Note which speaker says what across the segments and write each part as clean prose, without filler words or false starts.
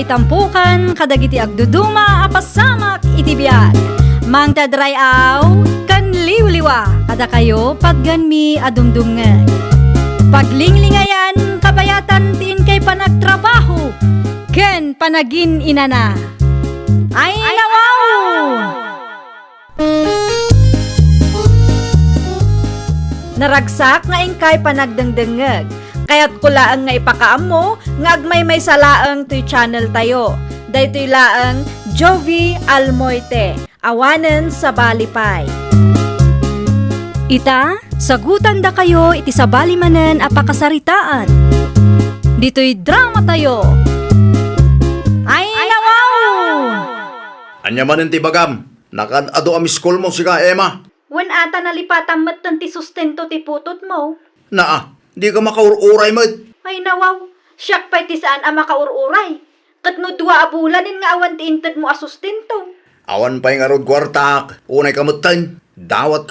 Speaker 1: ngay tampukan, kadagiti agduduma, apasamak iti biag. Mang tadrayaw, kan liwliwa, kada kayo pagganmi adumdumngeg. Paglinglingayan, kabayatan tiin kay panagtrabaho, ken panagin inana. Ay nawaw! Naragsak nga ingkay panagdengdengeg. Kaya't kulaang nga ipakaam mo, nga agmay salaang to'y channel tayo. Daytoy laang Jovi Almoite, awanen sa balipay. Ita, sagutan da kayo iti sa balimanen apakasaritaan. Dito'y drama tayo. Ay nawaw!
Speaker 2: Anya manen ti bagam, nakadado ami school mo sika Emma.
Speaker 1: Wan ata nalipatan matan ti sustento ti putot mo.
Speaker 2: Naa, di ka makaururay mo.
Speaker 1: Ay nawaw, siyak pa'y ti saan ang makaururay. Kat no dua abulanin nga awan ti inted mo asustento.
Speaker 2: Awan pa'y nga rod kwartak, unay kamutan. Dawat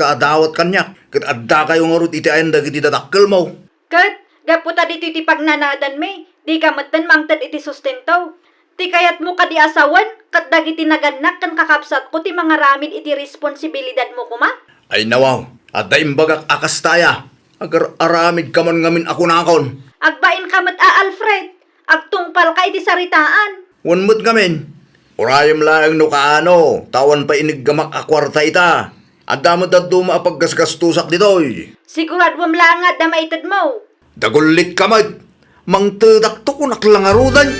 Speaker 2: kanya. Kat adda kayo nga rod iti ayan dagiti dadakkel mo.
Speaker 1: Kat, gaputa dito ti pagnanadan me, di ka matan mangtad iti sustento. Ti kayat mo ka di asawan, kat dagiti naganak kan kakapsat ko ti mga ramid iti responsibilidad mo kuma.
Speaker 2: Ay nawaw, adda imbagak akas taya. Agar aramid ka man ngamin ako nakon.
Speaker 1: Agbain ka mat Alfred, agtungpal ka iti saritaan.
Speaker 2: Wanmut ngamin. Urayam lang no kaano, tawan pa iniggamak akwarta ita. Adda mo daddo maapaggasgastusak ditoy.
Speaker 1: Siguradwam langad na maitad mo.
Speaker 2: Dagulit ka mat. Mang tedakto ko naklangarudan.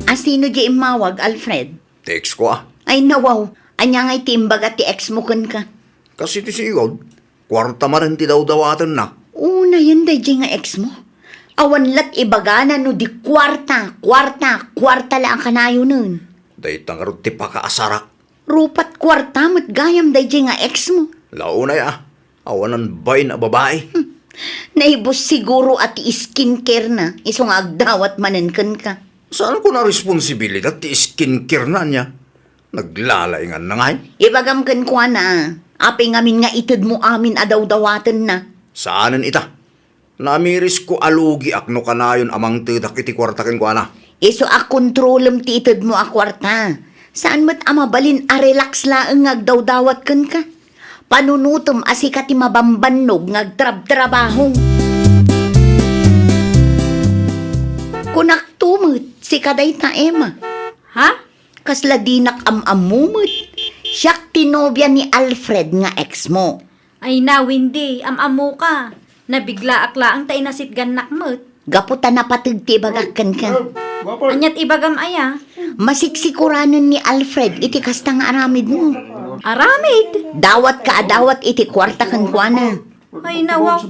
Speaker 3: Asino di imawag, Alfred?
Speaker 2: Text ko ah.
Speaker 3: Ay nawaw, anya nga'y timbag at ti ex mo kun ka.
Speaker 2: Kasi ti sigod, kwarta man rin ti daw-dawatan na.
Speaker 3: Una yan day nga ex mo. Awan lat ibagana no di kwarta lang kanayo nun.
Speaker 2: Day tangarot ti pakaasarak.
Speaker 3: Rupat kwarta mat gayam day nga ex mo.
Speaker 2: Launay ah, awanan bay na babae.
Speaker 3: Naibos siguro at skincare na, isong agdawat manenken ka.
Speaker 2: Saan ko na responsibilidad ti skincare na niya? Naglalaingan na nga eh.
Speaker 3: Ibagam kan kwa na, apay ngamin nga itid mo amin adaw-dawatan na.
Speaker 2: Saanan ita? Namiris ko alugi akno kanayon amang tedak iti kwartakin ko na.
Speaker 3: Iso a kontrolem ti itid mo a kwarta. Saan mat amabalin a relax laeng ngagdaw-dawat kan ka? Panunutom asika ti mabambannog ngagtrab-trabaho. Kunak tumut si kaday ta Emma.
Speaker 1: Ha?
Speaker 3: Kasla dinak amamumut. Siyak tinobya ni Alfred nga ex mo.
Speaker 1: Ay na, Windy, amamu ka. Nabigla akla ang tayo nasit ganak mo't.
Speaker 3: Gaputa na patigti bagakan ka.
Speaker 1: Anyat ibagam aya.
Speaker 3: Masiksikuranan ni Alfred iti kastang aramid mo.
Speaker 1: Aramid.
Speaker 3: Dawat ka adawat iti kwarta kan kuana.
Speaker 1: Ay nawaw.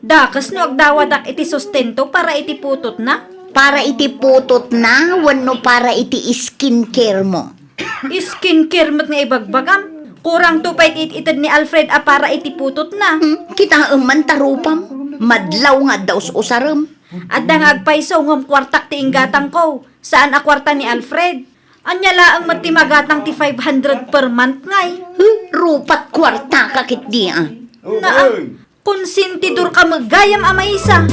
Speaker 1: Dakas no agdawadak iti sustento para iti putot na.
Speaker 3: Para iti putot na, wano para iti skincare mo.
Speaker 1: Skincare mo't nga ibagbagam. Kurang tupay ititid ni Alfred a para iti putot na.
Speaker 3: Kita man tarupam. Madlaw nga daw sa usaram.
Speaker 1: At dangagpaiso ngom kwartak ti inggatang ko. Saan a kwarta ni Alfred? Anya laang matimagatang ti 500 per month ngay.
Speaker 3: Rupat kwarta kakit di ah.
Speaker 1: Na, konsintidor ka magayam amaysa.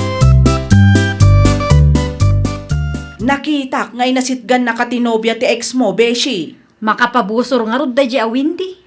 Speaker 4: Nakita ngay nasitgan na katinobya ti ex mo, Beshi.
Speaker 1: Makapabusor nga rod da di awindi.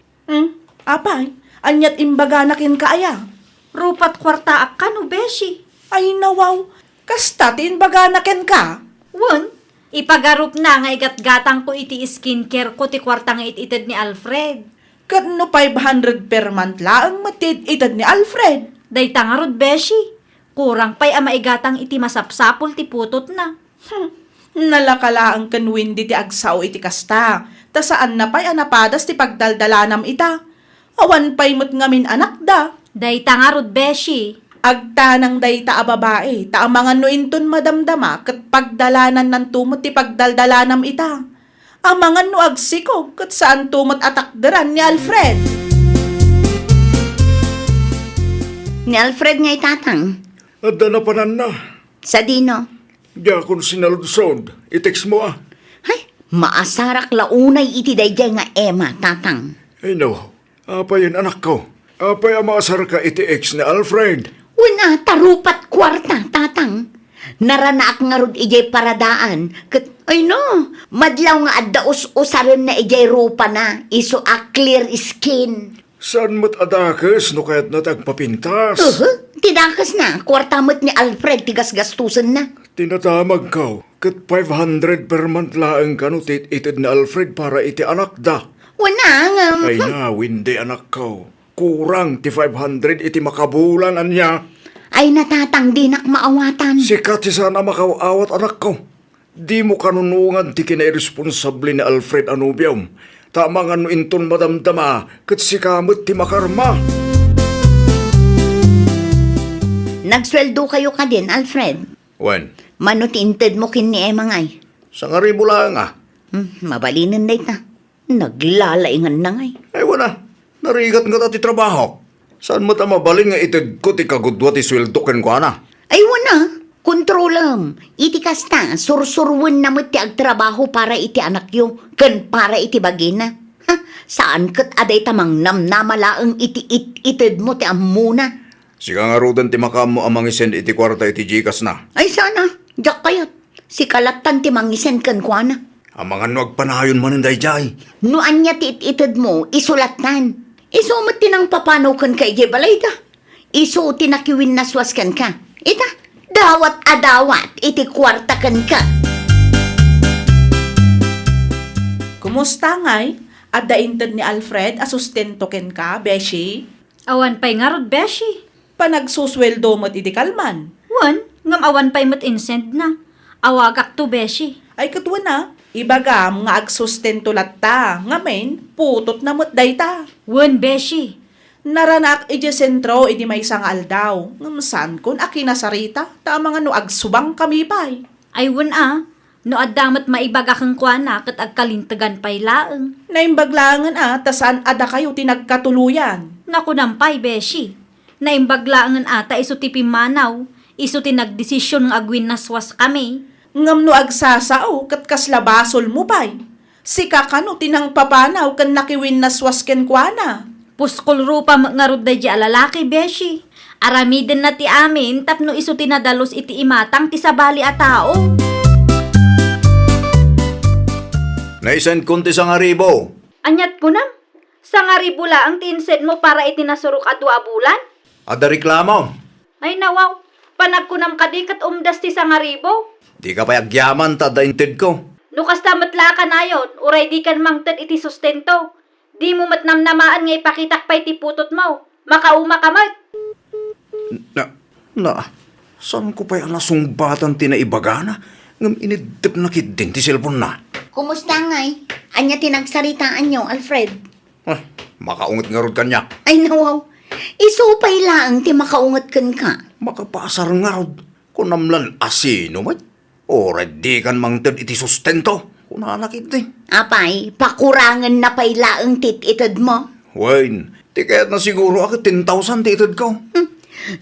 Speaker 4: Apay, anyat imbaga nakin kaaya.
Speaker 1: Rupat kwarta ak kano, beshi.
Speaker 4: Ay nawaw, kasta ti imbaga nakin ka.
Speaker 1: Wan, ipagarup na nga igatgatang ko iti skincare ko ti kwarta nga ititid ni Alfred.
Speaker 4: Kadno 500 per month laang matid itad ni Alfred.
Speaker 1: Dayta nga rod, beshi. Kurang pa'y amaigatang iti masapsapol ti putot na.
Speaker 4: Nalakalaang kanwin di ti agsaw iti kasta. Ta saan na pa'y anapadas ti pagdaldalanam ita. Awan pa'y mo't ngamin anak da.
Speaker 1: Dayta nga rod, beshi.
Speaker 4: Agtanang dayta a babae, ta amangan no inton madamdama kat pagdalanan ng tumot ti pagdaldalanam ita. Amangan no agsiko kat saan tumot atakderan ni Alfred.
Speaker 3: Ni Alfred nga itatang.
Speaker 2: Adda na panan na.
Speaker 3: Sa dino.
Speaker 2: Di akong sinaludsod. I-text mo ah.
Speaker 3: Hay, maasarak launay iti dayjay nga Emma, tatang.
Speaker 2: Ay no, apay yan anak ko. Apay amasar ka iti ex ni Alfred.
Speaker 3: Una, tarupat kwarta, tatang. Naranaak nga rod ijay paradaan. Ay no, madlaw nga addaos usaran na ijay rupa na. Iso a clear skin.
Speaker 2: Saan mo't adakas no kaya't natagpapintas?
Speaker 3: Tidakas na. Kwartamot ni Alfred tigas-gastusan na.
Speaker 2: Tinatamag ka. Kat 500 per month laang ka no itid na Alfred para iti anak da.
Speaker 3: Wala nga.
Speaker 2: Ay na, hindi anak ka. Kurang ti 500 iti makabulan anya.
Speaker 3: Ay natatang dinak maawatan.
Speaker 2: Sikat ti sana makaawat anak ko. Di mo kanunungan ti kinairresponsable ni Alfred Anubium. Tama nga no inton madamdama, kat sikamot ti makarma.
Speaker 3: Nagsweldo kayo ka din, Alfred.
Speaker 2: Wen,
Speaker 3: Manutinted mo kin ni Emma ngay.
Speaker 2: sa nga rin mo lang ah.
Speaker 3: Mabalinan na ita. Naglalaingan na ngay.
Speaker 2: Ay wala, narigat nga ti trabaho. Saan mo ta mabalin nga itid ko ti kagudwa ti sweldo ken ko na?
Speaker 3: Ay wana, kontrolam. Iti kasta, sursurwan na mo ti agtrabaho para iti anak yo, ken para iti bagina. Ha, saan kat aday tamang namnamalaang iti itid mo ti amuna.
Speaker 2: Sika nga rudan ti makam mo amang isend iti kwarta iti jikas na.
Speaker 3: Ay sana, jak kayat. Si kalatan ti mangisen ken kwa na.
Speaker 2: Amangan no agpanayon maninday jay.
Speaker 3: No anya ti itid mo, isulatan. Iso mo tinang papanaw kan ka ije balay da. Iso tinakiwin naswas kan ka. Ita, dawat adawat, iti kwarta kan ka.
Speaker 4: Kumusta ngay? Adda inted ni Alfred asustento ken ka, Beshi?
Speaker 1: Awan pa'y nga rod, Beshi.
Speaker 4: Panagsusweldo mo't iti kalman.
Speaker 1: Wan, ngam awan pa'y mat insend na. Awagak to, Beshi.
Speaker 4: Ay katwa na, ibagam nga agsustento latta, ngamen, putot na mo't dayta.
Speaker 1: Wan, Beshi.
Speaker 4: Naranak iti sentro iti may isang aldaw. Ngamsan kun akinasarita, tama nga no agsubang kami pa'y.
Speaker 1: Ay wan no addamat maibagakang kuana kat agkalintagan pa'y laeng.
Speaker 4: Naimbaglangan tasan ada kayo tinagkatuluyan.
Speaker 1: Naku nampay, Beshi. Naimbaglaangan ata iso ti pimanaw. Iso ti nagdesisyon ng agwin naswas kami.
Speaker 4: Ngam no agsasao kat kaslabasol mo pa'y. Sika ka no tinang papanaw kan nakiwin naswas ken kuana.
Speaker 1: Puskol rupa nga rod day di alalaki, Beshi. Aramiden na ti amin tapno iso tinadalos iti imatang ti sabali a tao.
Speaker 2: Naisend kunti sa nga ribo.
Speaker 1: Anyat ko na. Sa nga ribula ang tinsed mo para itinasurok a 2 bulan?
Speaker 2: Ada reklamo.
Speaker 1: Ay nawaw, panagkunam kadikat umdas ti sa nga ribo.
Speaker 2: Di ka payagyaman ta dainted ko.
Speaker 1: No kasta matla ka na yon, uray di kan mangted iti sustento. Di mo matnamnamaan nga ipakitak pa iti putot mo. Makauma ka mat.
Speaker 2: Saan ko pa'y alasungbatan tinaibagana? Ngam inidip na kit din ti cellphone na.
Speaker 3: Kumusta ngay? Anya tinagsaritaan nyo, Alfred?
Speaker 2: Makaungot nga rod kanya.
Speaker 3: Ay nawaw, isupay lang ti makaungat kan ka.
Speaker 2: Makapasar nga rod. Kunamlan asino mat. O di kan mangted iti sustento. Kunanakit di.
Speaker 3: Apay, pakurangan na pay laang tititid mo.
Speaker 2: Wain, di kaya't na siguro ako 10,000 titid ko.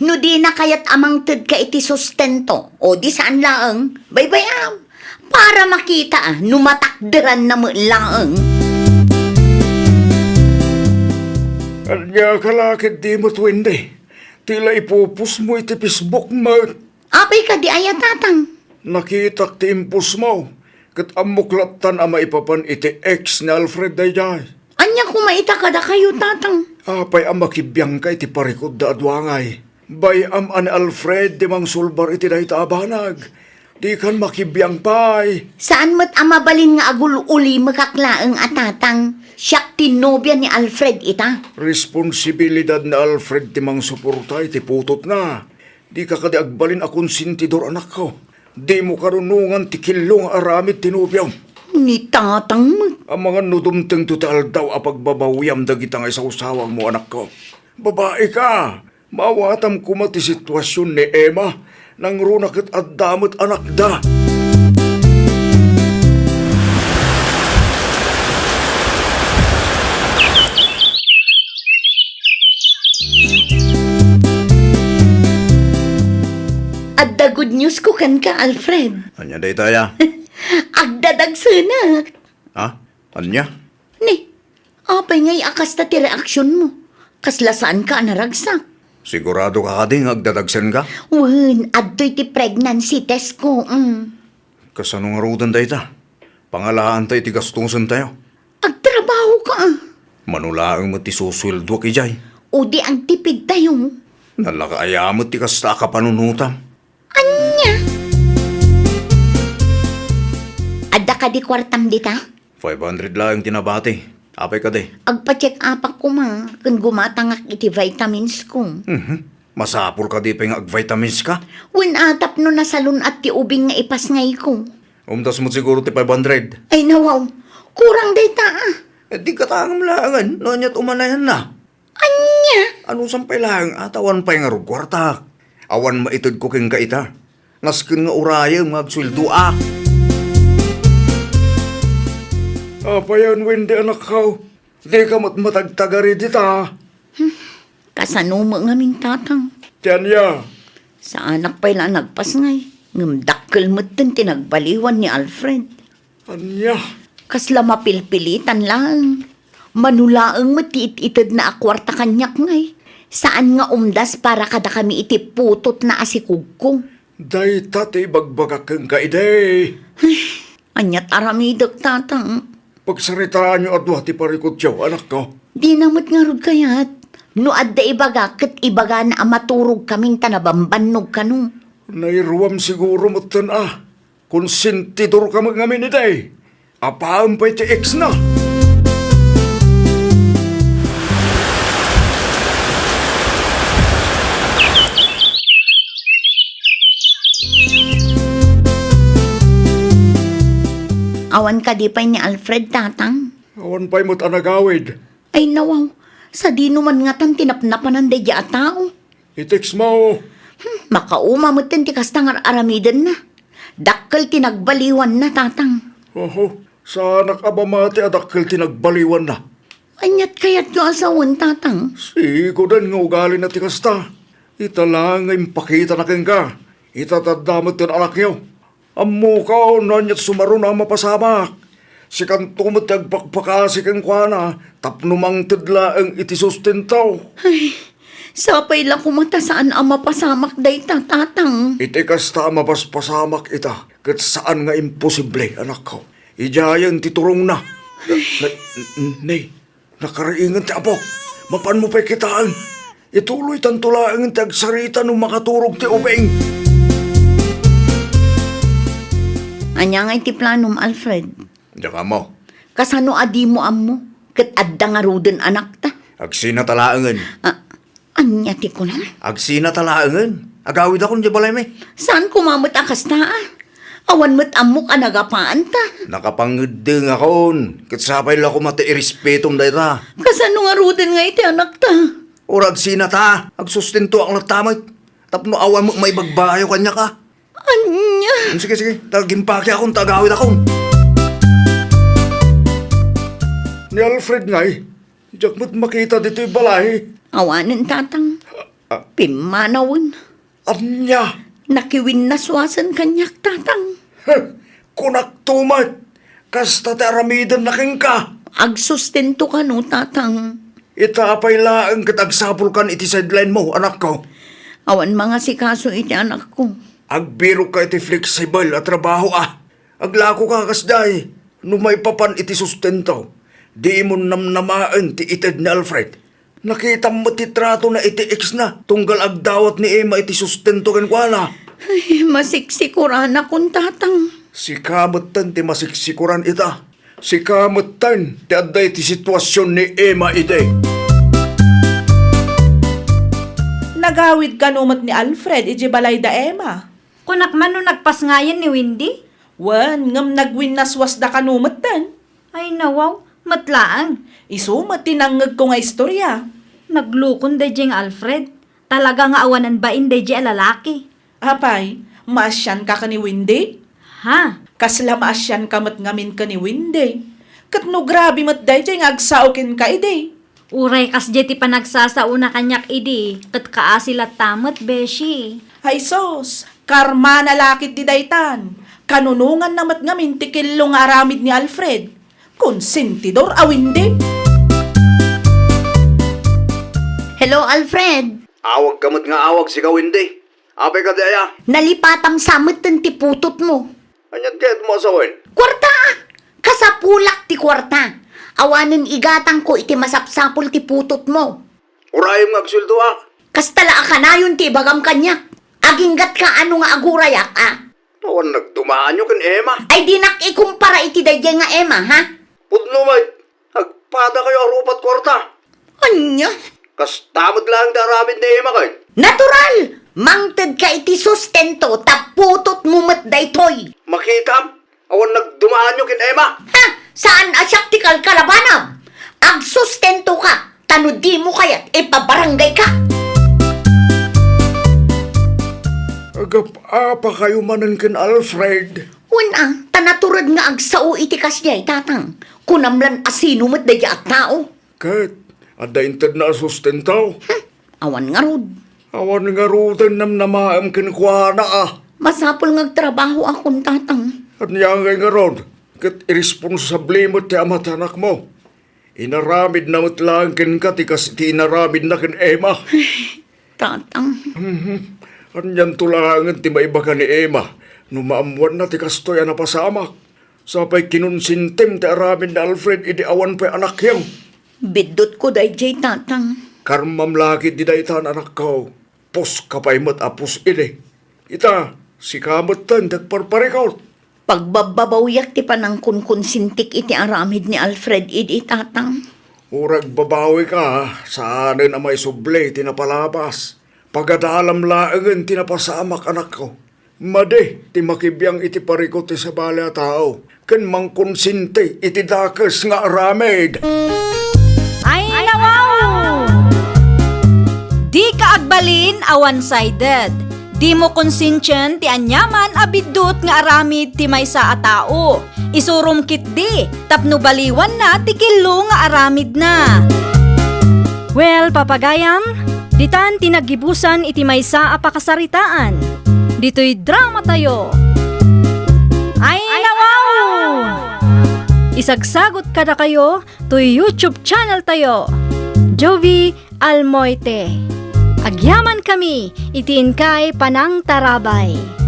Speaker 3: No di na kaya't amang tid ka iti sustento. O di saan laang, baybayam. Para makita, numatakderan na mo laang.
Speaker 2: Anya kalakit di mo twinde. Tila ipupus mo iti Facebook mo.
Speaker 3: Apay ka di ayatatang.
Speaker 2: Nakitak ti impus mo. Kat amuklatan ang maipapan iti ex ni Alfred Dayjay.
Speaker 3: Anya kumaita kada kayo tatang.
Speaker 2: Apay ang makibiyang ka iti parikod da adwangay. Bayam an Alfred di mang sulbar iti dayta abanag. Di kan makibiyang pay.
Speaker 3: Saan mo't amabalin nga agul-uli makaklaang atatang. Siyak tinobya ni Alfred ita.
Speaker 2: Responsibilidad na Alfred ti mang suporta iti putot na. Di ka kadi agbalin akong sintidor anak ko. Di mo karunungan ti kilong aramid tinubyaw.
Speaker 3: Ni tatang mo.
Speaker 2: Ang mga nudumteng total daw apagbabawiyam dagitang ay sa usawang mo anak ko. Babae ka! Mawatam ko mati sitwasyon ni Emma nang runakit at damot anak da.
Speaker 3: At the good news ko kan ka, Alfred.
Speaker 2: Anya day taya?
Speaker 3: Agdadag sana.
Speaker 2: Ha? Anya?
Speaker 3: Ni, apay ngay akas ta ti reaksyon mo. Kaslasaan ka naragsak.
Speaker 2: Sigurado ka ding agdadagsan ka?
Speaker 3: Wen, adto'y ti pregnancy test ko.
Speaker 2: Kasanong arudan tayo ta? Pangalaan tayo ti gastusan tayo.
Speaker 3: Agtrabaho ka.
Speaker 2: Manulaang mo ti susweldo ki Jay.
Speaker 3: O di ang tipid tayo.
Speaker 2: Nalakaayamot ti kasta ka panunutam.
Speaker 3: Anya? Adda ka di kwartam dita?
Speaker 2: 500 lang tinabati. Apay ka de.
Speaker 3: Agpa-check up ako ma. Kung gumatangak iti vitamins ko.
Speaker 2: Masapul ka di pa yung ag-vitamins ka.
Speaker 3: Wen atap no nasalun at ti ubing nga ipas ngay ko.
Speaker 2: Umtas mo siguro ti 500.
Speaker 3: Ay nawaw, kurang data ah.
Speaker 2: Di ka tangam langan. Nonyat umanayan na.
Speaker 3: Anya?
Speaker 2: Ano sampay lang? Atawan pa yung arug kwarta. Awan maitod ko king kaita. Naskin nga urayang magsweldo ah. Apayan, Wendy, anak ko. Di ka matagtagari dita.
Speaker 3: Kasano mo nga ming tatang.
Speaker 2: Tiyan ya.
Speaker 3: Sa anak pa'y lang nagpas ngay. Ngamdakkel mo tin tinagbaliwan ni Alfred.
Speaker 2: Anya.
Speaker 3: Kasla mapilpilitan lang. Manulaang matiit-itid na akwarta kanyak ngay. Saan nga umdas para kada kami itiputot na asikug ko.
Speaker 2: Day tati bagbagak kang kaiday.
Speaker 3: Anyat aramidok tatang.
Speaker 2: Pagsaritaan niyo adwa ti parikot siya, anak ko.
Speaker 3: Di namot nga rod kayat. No adda ibaga kat ibaga na amaturog kaming tanabambanog kanu.
Speaker 2: Nairuam siguro matan ah. Konsentidor ka ngamin ni day. Apaan pa'y ti ex na.
Speaker 3: Awan ka di pa'y ni Alfred tatang.
Speaker 2: Awan pa'y mo't anagawid.
Speaker 3: Ay nawaw, sa di naman nga tan tinapnapan ng dedya at tao.
Speaker 2: I-text mo.
Speaker 3: Makauma mo tin ti kastangar aramidan na. Dakkel tinagbaliwan na tatang.
Speaker 2: Oho, sa anak abamati adakkel tinagbaliwan na.
Speaker 3: Anyat kayat yung asawan tatang.
Speaker 2: Sigo dan nga ugali na ti kasta. Italang nga impakita na keng ka. Itatadamot tin anak niyo. Ammo ka o nanyat sumaro na mapasamak. Si kantumot agpakpakasi keng kwa tapnumang tidla ang itisustentaw.
Speaker 3: Ay, sapay lang kumata saan ang mapasamak day tatang.
Speaker 2: Iti kasta mapaspasamak ita. Kat saan nga imposible, anak ko. Ijayan titurong na. Nay, nakaraingan ti apok. Mapan mo pa'y kitaan. Ituloy tantulaang ti agsarita nung makaturog ti ubeng.
Speaker 3: Anya nga iti planom, Alfred.
Speaker 2: Diyan mo.
Speaker 3: Kasano adi mo ammo? Kat adda nga ruden anak ta.
Speaker 2: Agsina talaangan.
Speaker 3: Anya ti ko na.
Speaker 2: Agsina talaangan. Agawid ako niya balay may.
Speaker 3: Saan kumamot akas ta ah? Awan mo't amok anagapaan ta.
Speaker 2: Nakapanguding akon. Katsapay lang ako mati irespetom da ita.
Speaker 3: Kasano nga ruden nga iti anak ta?
Speaker 2: Or agsina ta. Agsustento ang latamay. Tapno awan mo may bagbayo kanya ka.
Speaker 3: Anya?
Speaker 2: Sige, sige. Tagimpaki akong tagawid akong. Ni Alfred ngay. Diyak mo't makita dito'y balay.
Speaker 3: Awanin tatang. Pimanawin.
Speaker 2: Anya.
Speaker 3: Nakiwin na swasan kanyak tatang.
Speaker 2: Kunak tumat. Kasta ti aramidan na king ka.
Speaker 3: Agsustento ka no tatang.
Speaker 2: Itapay laang katagsapul kan iti sideline mo, anak ko.
Speaker 3: Awan mga sikaso iti anak ko.
Speaker 2: Agbiro ka iti flexible at trabaho ah. Aglako ka kasday. Numay papan iti sustento. Di mo namnamaan ti ited ni Alfred. Nakita mo ti trato na iti ex na. Tunggal agdawat ni Emma iti sustento kan kwa na.
Speaker 3: Ay, masiksikuran akong tatang.
Speaker 2: Si kamutan ti masiksikuran ita. Si kamutan ti adday ti sitwasyon ni Emma ite.
Speaker 4: Nagawid ka numot ni Alfred, iji balay da Emma.
Speaker 1: Kunak man no nagpas ngayon ni Wendy.
Speaker 4: Wan, ngam nagwinaswas da ka numot tan.
Speaker 1: Ay nawaw, matlaang.
Speaker 4: Isumat tinangag ko nga istorya.
Speaker 1: Naglukon day jing Alfred. Talaga nga awanan ba inday di lalaki.
Speaker 4: Apay, maasyan ka ni Wendy?
Speaker 1: Ha?
Speaker 4: Kasla maasyan ka mat ngamin ka ni Wendy. Kat no grabe mat day jay nga agsaukin ka ide.
Speaker 1: Uray kas jeti panagsasauna kanyak idi. Kat kaasilat tamat, beshi.
Speaker 4: Hay sos, karma na lakit di daytan. Kanunungan namat ngamin tikilong aramid ni Alfred. Konsentidor awindi.
Speaker 3: Hello, Alfred.
Speaker 2: Awag kamot nga awag, sigaw hindi. Apay ka daya.
Speaker 3: Nalipatam samot ng tiputot mo.
Speaker 2: Anyat kaya't mo asawin.
Speaker 3: Kwarta! Kasapulak ti kwarta. Awanin igatang ko iti masapsapul ti putot mo.
Speaker 2: Urayom nga agsulto
Speaker 3: Kastala ka na yun ti bagam kanyak. Aginggat ka ano nga agurayak
Speaker 2: Nawan nagdumaan nyo kan Emma.
Speaker 3: Ay di nakikumpara iti dayjay nga Emma, ha?
Speaker 2: Pudno may, agpada kayo arupat kwarta.
Speaker 3: Anya?
Speaker 2: Kas tamad lang daramid ni Emma kay.
Speaker 3: Natural! Mangted ka iti sustento taputot mo mat daytoy.
Speaker 2: Makitam, awan nagdumaan nyo kin Emma.
Speaker 3: Ha? Saan asyak ti kalkalabanam? Agsustento ka, tanudi mo kayat ipabarangay ka.
Speaker 2: Agap-apa kayo manan kin Alfred.
Speaker 3: Una, tanaturad nga agsao iti kasyay tatang. Kunamlan asino mat daya at tao.
Speaker 2: Kat, ada inted na sustentaw.
Speaker 3: Awan nga rod.
Speaker 2: Awan nga rutan nam namaam kin kuana
Speaker 3: Masapol ngagtrabaho akong tatang.
Speaker 2: At niyangay nga ron, kat irresponsable mo ti amat anak mo. Inaramid na mo't lang kin ka, tikas ti inaramid na kin Emma.
Speaker 3: Tatang.
Speaker 2: Anyan tulangan ti maiba ka ni Emma, numaamuan na ti kastoy na pasamak. Sapay kinunsintem ti aramid na Alfred, idi awan pa anak yang.
Speaker 3: Bidot ko dayjay tatang.
Speaker 2: Karmam lagi di daytan anak ko, pos kapay mo't apos ini. Ita, si kamot tan, dagparparikaw.
Speaker 3: Pagbababawyak ti panangkun konsintik iti aramid ni Alfred idi tatang.
Speaker 2: Urag babawi ka, saan na may suble, tinapalabas. Pagadalam laangan, tinapasamak anak ko. Made, ti makibiyang iti parikot ti sa bala tao. Kan mang konsinte, iti dakas nga aramid.
Speaker 1: Ay, nawaw! Di ka agbalin a one-sided. Di mo konsensyon ti anyaman abidot nga aramid ti maysa a tao. Isurum kit di, tapno baliwan na ti kilo nga aramid na. Well, papagayam, ditan tinagibusan iti maysa a pakasaritaan. Dito'y drama tayo. Ay, nawaw! Isagsagot kada kayo to YouTube channel tayo. Jovi Almoite. Agyaman kami, itiin kay Panang Tarabay.